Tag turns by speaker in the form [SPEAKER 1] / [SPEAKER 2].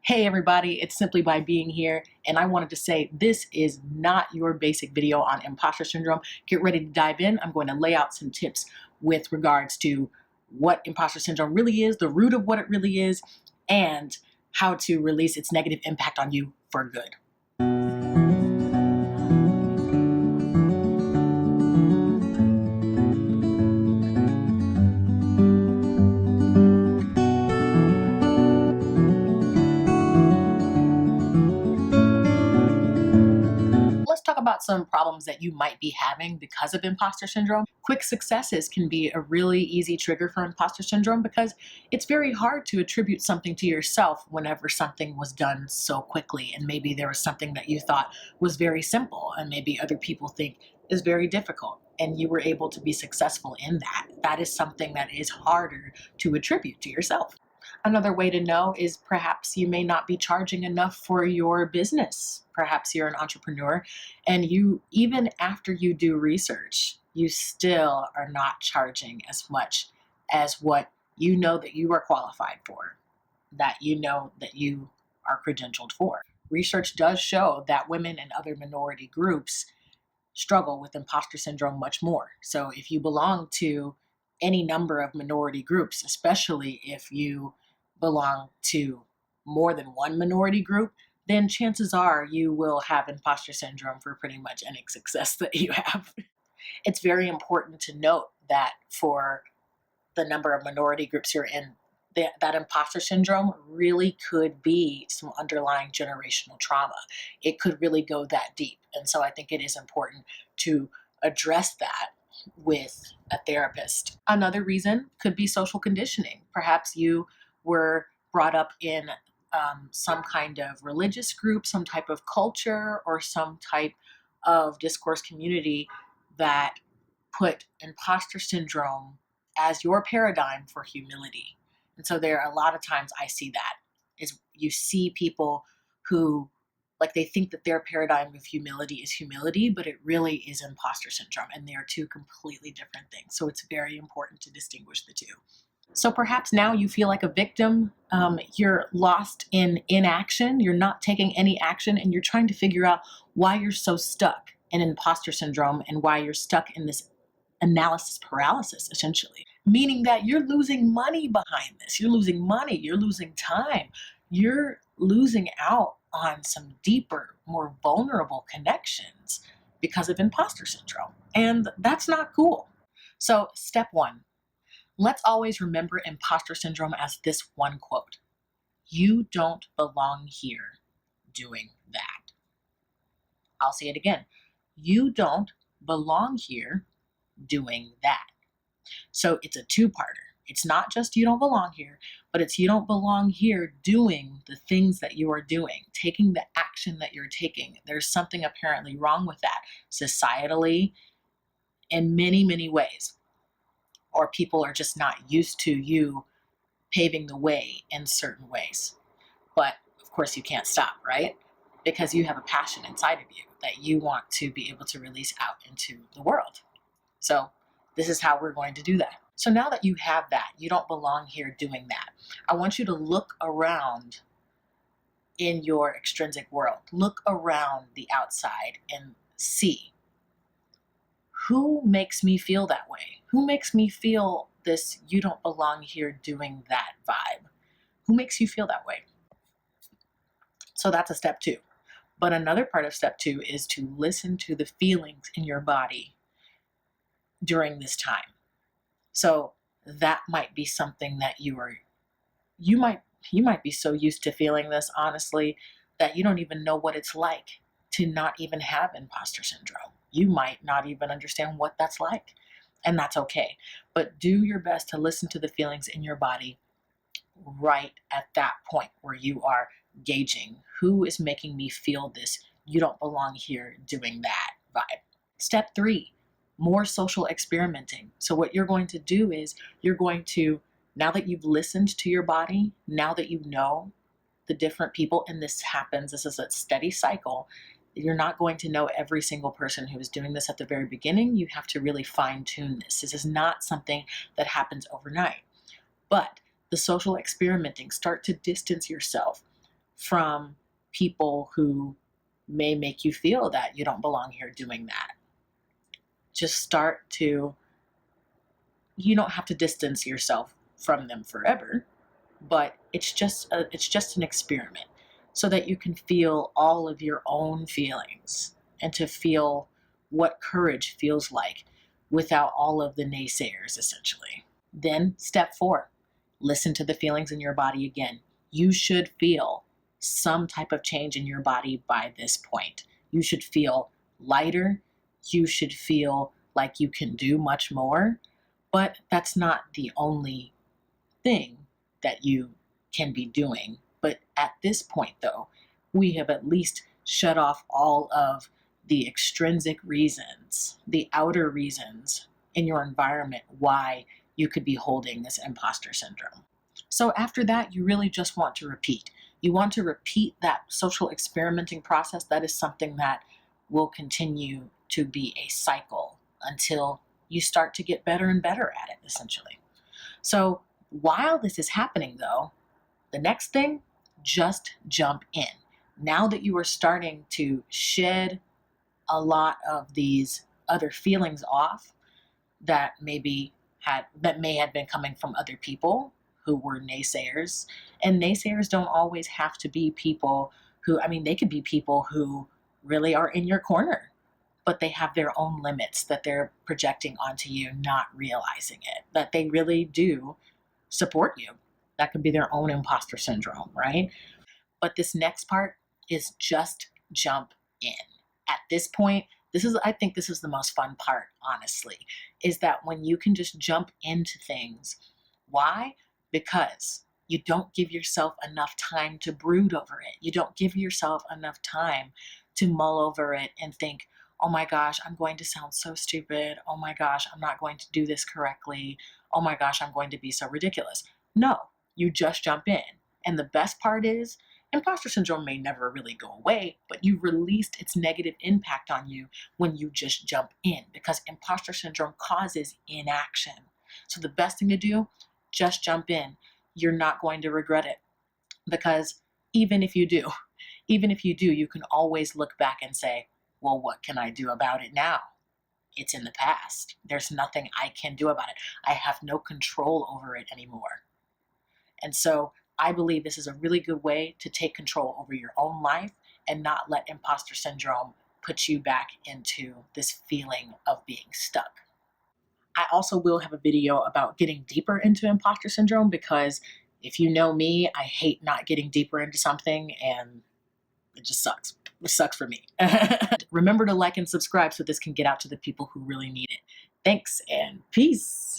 [SPEAKER 1] Hey everybody, it's Simply by Being here, and I wanted to say this is not your basic video on imposter syndrome. Get ready to dive in. I'm going to lay out some tips with regards to what imposter syndrome really is, the root of what it really is, and how to release its negative impact on you for good. Let's talk about some problems that you might be having because of imposter syndrome. Quick successes can be a really easy trigger for imposter syndrome because it's very hard to attribute something to yourself whenever something was done so quickly, and maybe there was something that you thought was very simple and maybe other people think is very difficult, and you were able to be successful in that. That is something that is harder to attribute to yourself. Another way to know is perhaps you may not be charging enough for your business. Perhaps you're an entrepreneur and you, even after you do research, you still are not charging as much as what you know that you are qualified for, that you know that you are credentialed for. Research does show that women and other minority groups struggle with imposter syndrome much more. So if you belong to any number of minority groups, especially if you belong to more than one minority group, then chances are you will have imposter syndrome for pretty much any success that you have. It's very important to note that for the number of minority groups you're in, that imposter syndrome really could be some underlying generational trauma. It could really go that deep. And so I think it is important to address that with a therapist. Another reason could be social conditioning. Perhaps you were brought up in some kind of religious group, some type of culture, or some type of discourse community that put imposter syndrome as your paradigm for humility. And so there are a lot of times I see that is you see people who like they think that their paradigm of humility is humility, but it really is imposter syndrome, and they are two completely different things. So it's very important to distinguish the two. So perhaps now you feel like a victim. You're lost in inaction. You're not taking any action, and you're trying to figure out why you're so stuck in imposter syndrome and why you're stuck in this analysis paralysis, essentially. Meaning that you're losing money behind this. You're losing money. You're losing time. You're losing out on some deeper, more vulnerable connections because of imposter syndrome. And that's not cool. So, step one, let's always remember imposter syndrome as this one quote: "You don't belong here doing that." I'll say it again. You don't belong here doing that. So it's a two-parter. It's not just you don't belong here, but it's you don't belong here doing the things that you are doing, taking the action that you're taking. There's something apparently wrong with that societally in many, many ways. Or people are just not used to you paving the way in certain ways. But of course you can't stop, right? Because you have a passion inside of you that you want to be able to release out into the world. So this is how we're going to do that. So now that you have that, you don't belong here doing that, I want you to look around in your extrinsic world. Look around the outside and see who makes me feel that way. Who makes me feel this "you don't belong here doing that" vibe? Who makes you feel that way? So that's a step two. But another part of step two is to listen to the feelings in your body during this time. So that might be something that you might be so used to feeling this, honestly, that you don't even know what it's like to not even have imposter syndrome. You might not even understand what that's like, and that's okay. But do your best to listen to the feelings in your body right at that point where you are gauging who is making me feel this "you don't belong here doing that" vibe. Step three, more social experimenting. So what you're going to do is you're going to, now that you've listened to your body, now that you know the different people, and this happens, this is a steady cycle. You're not going to know every single person who is doing this at the very beginning. You have to really fine tune this. This is not something that happens overnight. But the social experimenting, start to distance yourself from people who may make you feel that you don't belong here doing that. Just start to, you don't have to distance yourself from them forever, but it's just an experiment so that you can feel all of your own feelings and to feel what courage feels like without all of the naysayers, essentially. Then step 4, listen to the feelings in your body again. You should feel some type of change in your body by this point. You should feel lighter. You should feel like you can do much more, but that's not the only thing that you can be doing. But at this point, though, we have at least shut off all of the extrinsic reasons, the outer reasons in your environment why you could be holding this imposter syndrome. So after that, you really just want to repeat. You want to repeat that social experimenting process. That is something that will continue to be a cycle until you start to get better and better at it, essentially. So while this is happening, though, the next thing, just jump in. Now that you are starting to shed a lot of these other feelings off that that may have been coming from other people who were naysayers. And naysayers don't always have to be people who, I mean, they could be people who really are in your corner, but they have their own limits that they're projecting onto you, not realizing it, that they really do support you. That could be their own imposter syndrome, right? But this next part is just jump in. At this point, I think this is the most fun part, honestly, is that when you can just jump into things. Why? Because you don't give yourself enough time to brood over it. You don't give yourself enough time to mull over it and think, oh my gosh, I'm going to sound so stupid. Oh my gosh, I'm not going to do this correctly. Oh my gosh, I'm going to be so ridiculous. No, you just jump in. And the best part is, imposter syndrome may never really go away, but you released its negative impact on you when you just jump in, because imposter syndrome causes inaction. So the best thing to do, just jump in. You're not going to regret it, because even if you do, you can always look back and say, well, what can I do about it now? It's in the past. There's nothing I can do about it. I have no control over it anymore. And so I believe this is a really good way to take control over your own life and not let imposter syndrome put you back into this feeling of being stuck. I also will have a video about getting deeper into imposter syndrome, because if you know me, I hate not getting deeper into something, and it just sucks. It sucks for me. Remember to like and subscribe so this can get out to the people who really need it. Thanks and peace.